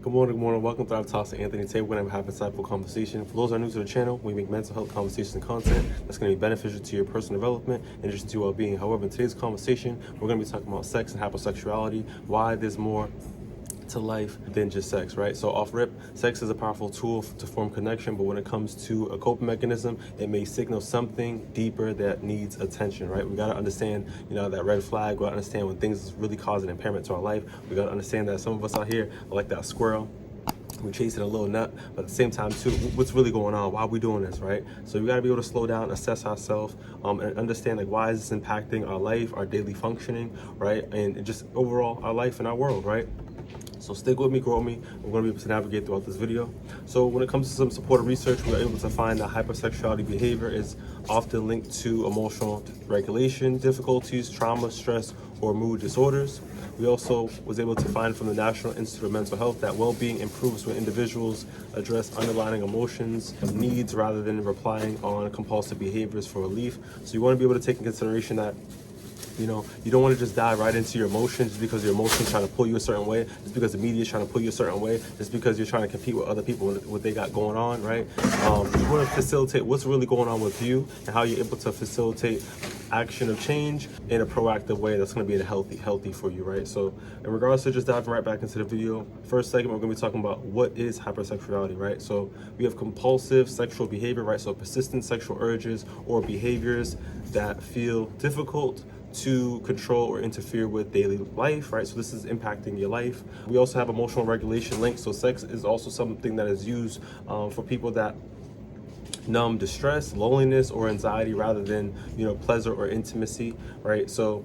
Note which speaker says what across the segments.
Speaker 1: Good morning, good morning. Welcome to our Talks with Anthony. Today we're going to have a insightful conversation. For those who are new to the channel, we make mental health conversations and content that's going to be beneficial to your personal development and just to your well-being. However, in today's conversation, we're going to be talking about sex and hypersexuality, why there's more to life than just sex, right? So off rip, sex is a powerful tool to form connection, but when it comes to a coping mechanism, it may signal something deeper that needs attention, right? We got to understand, that red flag. We got to understand when things is really causing impairment to our life. We got to understand that some of us out here are like that squirrel. We're chasing a little nut, but at the same time too, what's really going on? Why are we doing this, right? So we got to be able to slow down, assess ourselves, and understand like why is this impacting our life, our daily functioning, right? And just overall our life and our world, right? So stick with me, grow with me. We're going to be able to navigate throughout this video. So when it comes to some supportive research, we were able to find that hypersexuality behavior is often linked to emotional regulation difficulties, trauma, stress, or mood disorders. We also was able to find from the National Institute of Mental Health that well-being improves when individuals address underlying emotions, needs, rather than relying on compulsive behaviors for relief. So you want to be able to take in consideration that you don't want to just dive right into your emotions just because your emotions trying to pull you a certain way, just because the media is trying to pull you a certain way, just because you're trying to compete with other people with what they got going on, right? You want to facilitate what's really going on with you and how you're able to facilitate action of change in a proactive way that's going to be healthy for you, right? So in regards to just diving right back into the video, first segment, we're going to be talking about what is hypersexuality, right? So we have compulsive sexual behavior, right? So persistent sexual urges or behaviors that feel difficult to control or interfere with daily life, right? So this is impacting your life. We also have emotional regulation links. So sex is also something that is used for people that numb distress, loneliness, or anxiety rather than, pleasure or intimacy, right? So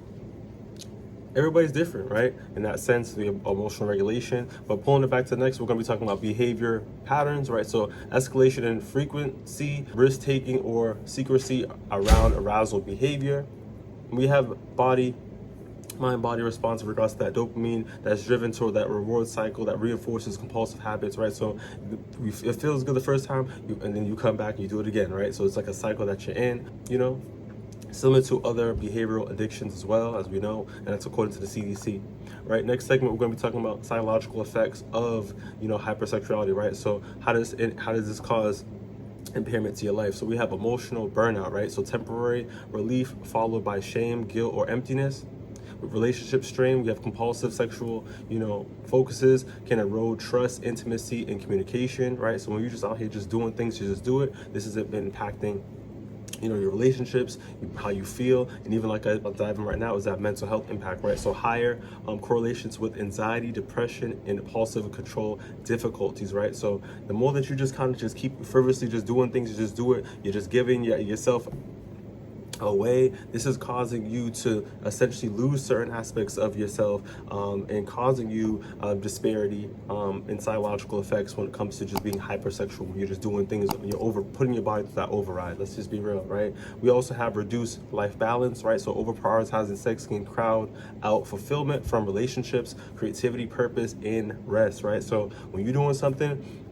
Speaker 1: everybody's different, right? In that sense, the emotional regulation. But pulling it back to the next, we're going to be talking about behavior patterns, right? So escalation in frequency, risk-taking, or secrecy around arousal behavior. We have mind-body response in regards to that dopamine that's driven toward that reward cycle that reinforces compulsive habits, right? So it feels good the first time, and then you come back and you do it again, right? So it's like a cycle that you're in, similar to other behavioral addictions as well, as we know, and that's according to the CDC, right? Next segment, we're going to be talking about psychological effects of, hypersexuality, right? So how does this cause impairment to your life? So we have emotional burnout, right? So temporary relief followed by shame, guilt, or emptiness. With relationship strain, we have compulsive sexual, focuses can erode trust, intimacy, and communication, right? So when you're just out here just doing things to just do it, this is impacting your relationships, how you feel, and even like I'm diving right now is that mental health impact, right? So higher correlations with anxiety, depression, and impulsive control difficulties, right? So the more that you just kind of just keep frivolously just doing things, you just do it, you're just giving yourself away. This is causing you to essentially lose certain aspects of yourself and causing you disparity in psychological effects when it comes to just being hypersexual, when you're just doing things, you're putting your body through that override. Let's just be real, right? We also have reduced life balance, right? So over prioritizing sex can crowd out fulfillment from relationships, creativity, purpose, and rest, right? So when you're doing something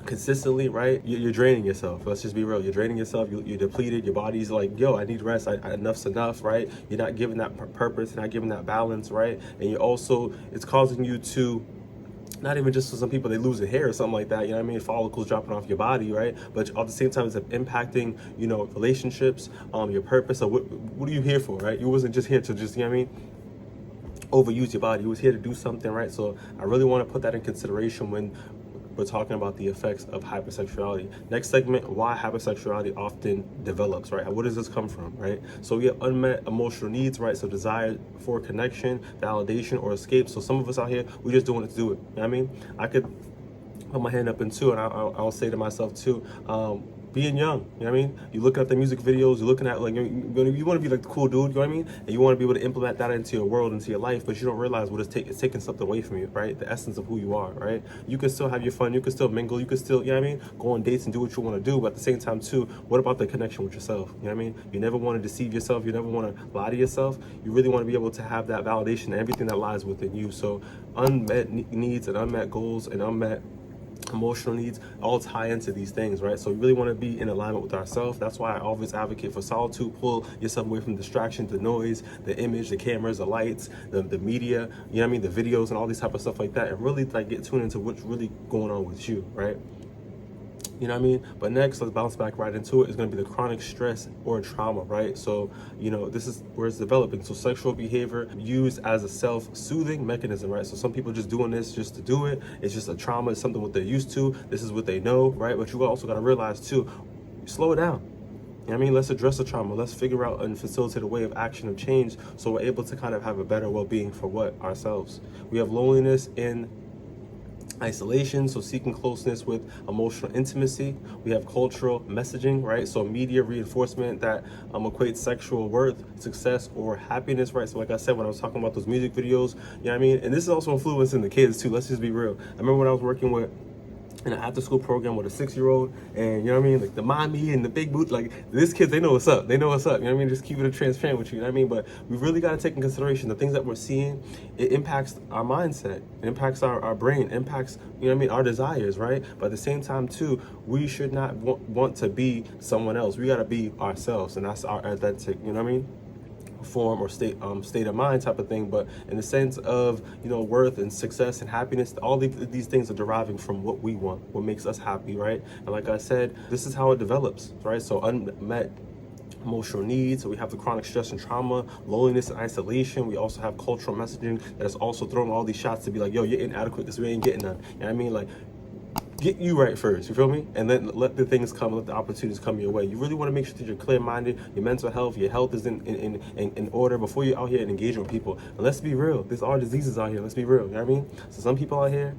Speaker 1: consistently, right, you're draining yourself. Let's just be real. You're draining yourself. You're depleted. Your body's like, yo, I need rest. Enough's enough, right? You're not giving that purpose, not giving that balance, right? And it's causing you to, not even just for some people, they lose their hair or something like that, follicles dropping off your body, right? But at the same time, it's impacting, relationships, your purpose. So what are you here for, right? You wasn't just here to just, overuse your body. You was here to do something, right? So I really want to put that in consideration when we're talking about the effects of hypersexuality. Next segment, why hypersexuality often develops, right? Where does this come from, right? So we have unmet emotional needs, right? So desire for connection, validation, or escape. So some of us out here, we just doing it to do it. You know what I mean? I could put my hand up in two, and I'll say to myself too, being young, you're looking at the music videos, you're looking at you want to be like the cool dude, you know what I mean? And you want to be able to implement that into your world, into your life, but you don't realize what it's taking something away from you, right? The essence of who you are, right? You can still have your fun, you can still mingle, you can still, go on dates and do what you want to do, but at the same time too, what about the connection with yourself? You know what I mean? You never want to deceive yourself, you never want to lie to yourself. You really want to be able to have that validation and everything that lies within you. So unmet needs and unmet goals and unmet emotional needs all tie into these things, right? So we really want to be in alignment with ourselves. That's why I always advocate for solitude. Pull yourself away from distraction, the noise, the image, the cameras, the lights, the media, you know what I mean, the videos and all these type of stuff like that, and really like get tuned into what's really going on with you, right? You know what I mean? But next, let's bounce back right into it. It's going to be the chronic stress or trauma, right? So, you know, this is where it's developing. So sexual behavior used as a self-soothing mechanism, right? So some people just doing this just to do it. It's just a trauma. It's something what they're used to. This is what they know, right? But you also got to realize too, slow it down. You know what I mean? Let's address the trauma. Let's figure out and facilitate a way of action of change so we're able to kind of have a better well-being for what? Ourselves. We have loneliness in isolation, so seeking closeness with emotional intimacy. We have cultural messaging, right? So media reinforcement that equates sexual worth, success, or happiness, right? So like I said, when I was talking about those music videos, you know what I mean? And this is also influencing the kids too. Let's just be real. I remember when I was working with in an after-school program with a 6-year-old, and you know what I mean, like the mommy and the big boot, like these kids, they know what's up. They know what's up. You know what I mean? Just keep it transparent with you. You know what I mean? But we really got to take in consideration the things that we're seeing. It impacts our mindset. It impacts our brain. It impacts, you know what I mean, our desires, right? But at the same time too, we should not want to be someone else. We got to be ourselves, and that's our authentic. You know what I mean? Form or state of mind type of thing. But in the sense of, you know, worth and success and happiness, all these things are deriving from what we want, what makes us happy, right? And like I said, this is how it develops, right? So unmet emotional needs. So we have the chronic stress and trauma, loneliness and isolation. We also have cultural messaging that is also throwing all these shots to be like, yo, you're inadequate because we ain't getting none. You know what I mean? Like, get you right first, you feel me? And then let the things come, let the opportunities come your way. You really want to make sure that you're clear-minded, your mental health, your health is in order before you're out here and engaging with people. And let's be real, there's all diseases out here, let's be real, you know what I mean? So some people out here,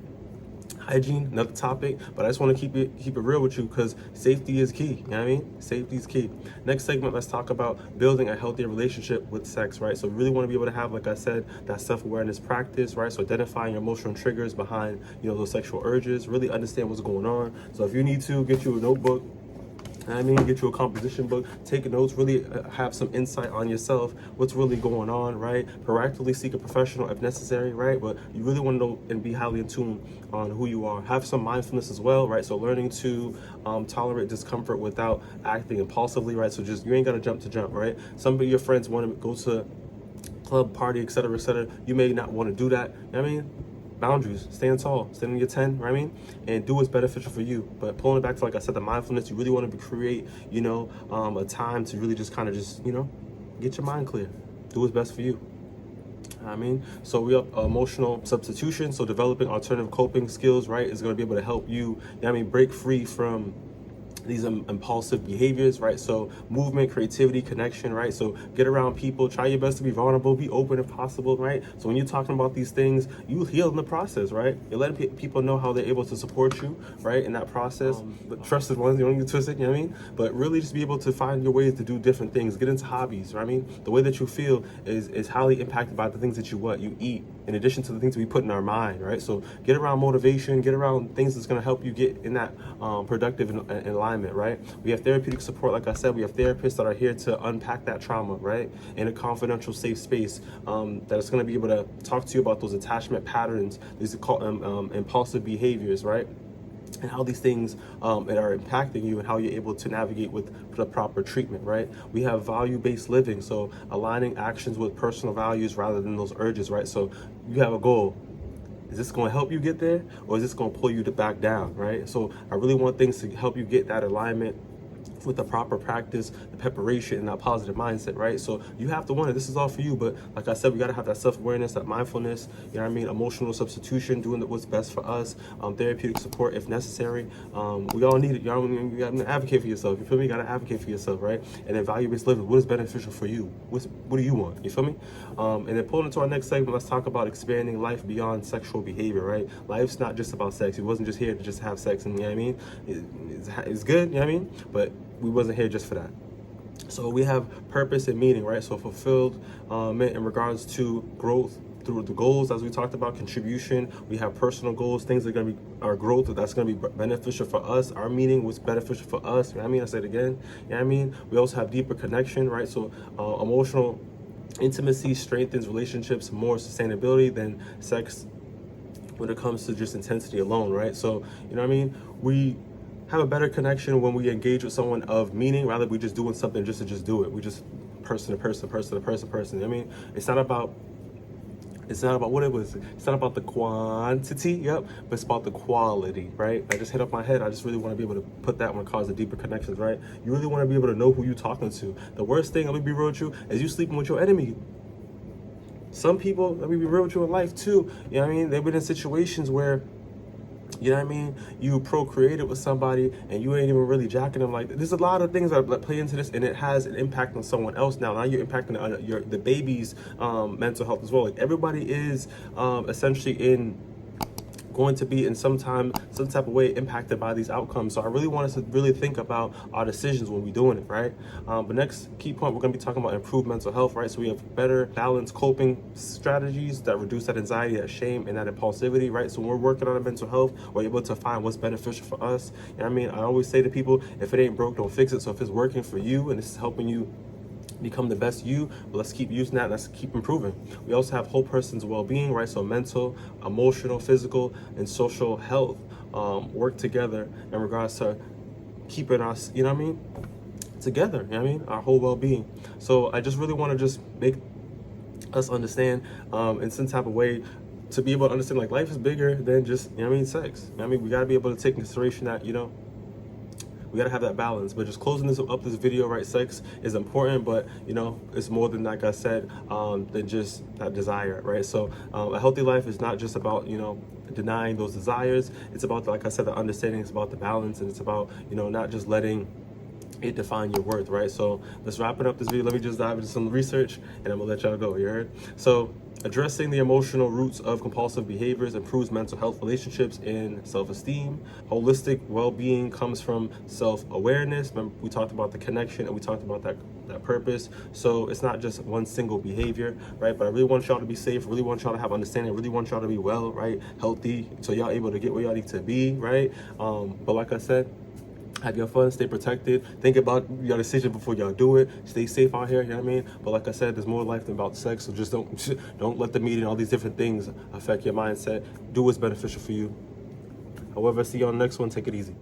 Speaker 1: hygiene, another topic, but I just want to keep it real with you because safety is key. You know what I mean? Safety is key. Next segment, let's talk about building a healthier relationship with sex, right? So we really want to be able to have, like I said, that self-awareness practice, right? So identifying your emotional triggers behind, you know, those sexual urges, really understand what's going on. So if you need to, get you a notebook, I mean, get you a composition book, take notes, really have some insight on yourself, what's really going on, right? Proactively seek a professional if necessary, right? But you really want to know and be highly in tune on who you are. Have some mindfulness as well, right? So learning to tolerate discomfort without acting impulsively, right? So just, you ain't got to jump, right? Some of your friends want to go to club, party, etc., etc. You may not want to do that. You know what I mean? Boundaries, stand tall, stand in your 10, right? I mean, and do what's beneficial for you. But pulling it back to, like I said, the mindfulness, you really want to create, you know, a time to really just kind of just, you know, get your mind clear. Do what's best for you. I mean, so we have emotional substitution. So developing alternative coping skills, right, is going to be able to help you, you know what I mean, break free from these impulsive behaviors, right? So movement, creativity, connection, right? So get around people, try your best to be vulnerable, be open if possible, right? So when you're talking about these things, you heal in the process, right? You're letting people know how they're able to support you, right? In that process. But trusted ones, you don't get twisted, you know what I mean? But really just be able to find your ways to do different things, get into hobbies, right? I mean, the way that you feel is highly impacted by the things that you eat, in addition to the things we put in our mind, right? So get around motivation, get around things that's going to help you get in that productive alignment, right? We have therapeutic support. Like I said, we have therapists that are here to unpack that trauma, right? In a confidential, safe space that is going to be able to talk to you about those attachment patterns, these impulsive behaviors, right? And how these things that are impacting you and how you're able to navigate with the proper treatment, right? We have value-based living, so aligning actions with personal values rather than those urges, right? So you have a goal. Is this going to help you get there, or is this going to pull you back down, right? So I really want things to help you get that alignment with the proper practice, the preparation, and that positive mindset, right? So you have to want it. This is all for you, but like I said, we got to have that self-awareness, that mindfulness, you know what I mean? Emotional substitution, doing what's best for us, therapeutic support if necessary. We all need it. You got to advocate for yourself. You feel me? You got to advocate for yourself, right? And then value-based living, what is beneficial for you? What do you want? You feel me? And then pulling into our next segment, let's talk about expanding life beyond sexual behavior, right? Life's not just about sex. We wasn't just here to just have sex, and you know what I mean? It's good, you know what I mean? But we wasn't here just for that. So we have purpose and meaning, right? So fulfilled in regards to growth through the goals, as we talked about, contribution. We have personal goals, things that are going to be our growth, that's going to be beneficial for us. Our meaning was beneficial for us. You know what I mean? I said it again. You know what I mean? We also have deeper connection, right? So emotional intimacy strengthens relationships, more sustainability than sex when it comes to just intensity alone, right? So, you know what I mean? We have a better connection when we engage with someone of meaning, rather than we just doing something just to just do it. We just person to person, person to person, person. You know what I mean? It's not about what it was. It's not about the quantity, yep, but it's about the quality, right? I just hit up my head. I just really want to be able to put that when it comes to deeper connections, right? You really want to be able to know who you're talking to. The worst thing, let me be real with you, is you sleeping with your enemy. Some people, let me be real with you in life too, you know what I mean? They've been in situations where, you know what I mean, you procreated with somebody and you ain't even really jacking them. Like, there's a lot of things that play into this, and it has an impact on someone else. Now you're impacting the baby's mental health as well. Like, everybody is essentially going to be in some type of way impacted by these outcomes. So I really want us to really think about our decisions when we're doing it, right? But next key point, we're going to be talking about improved mental health, right? So we have better balanced coping strategies that reduce that anxiety, that shame, and that impulsivity, right? So when we're working on our mental health, we're able to find what's beneficial for us. You know what I mean? I always say to people, if it ain't broke, don't fix it. So if it's working for you and it's helping you become the best you, but let's keep using that. Let's keep improving. We also have whole person's well-being, right? So mental, emotional, physical, and social health work together in regards to keeping us, you know what I mean, together. You know what I mean, our whole well-being. So I just really want to just make us understand in some type of way, to be able to understand, like, life is bigger than just, you know what I mean, sex. You know what I mean, we got to be able to take into consideration that, you know, we gotta have that balance. But just closing this video, right? Sex is important, but you know, it's more than, like I said, than just that desire, right? So a healthy life is not just about, you know, denying those desires. It's about, like I said, the understanding. It's about the balance, and it's about, you know, not just letting it define your worth, right? So let's wrap it up this video. Let me just dive into some research and I'm gonna let y'all go. You heard? So addressing the emotional roots of compulsive behaviors improves mental health, relationships, and self-esteem. Holistic well-being comes from self-awareness. Remember, we talked about the connection and we talked about that purpose. So it's not just one single behavior, right? But I really want y'all to be safe. Really want y'all to have understanding. Really want y'all to be well, right? Healthy, so y'all able to get where y'all need to be, right? But like I said, have your fun, stay protected, think about your decision before y'all do it, stay safe out here, you know what I mean? But like I said, there's more life than about sex, so just don't let the media and all these different things affect your mindset. Do what's beneficial for you. However, see you on the next one. Take it easy.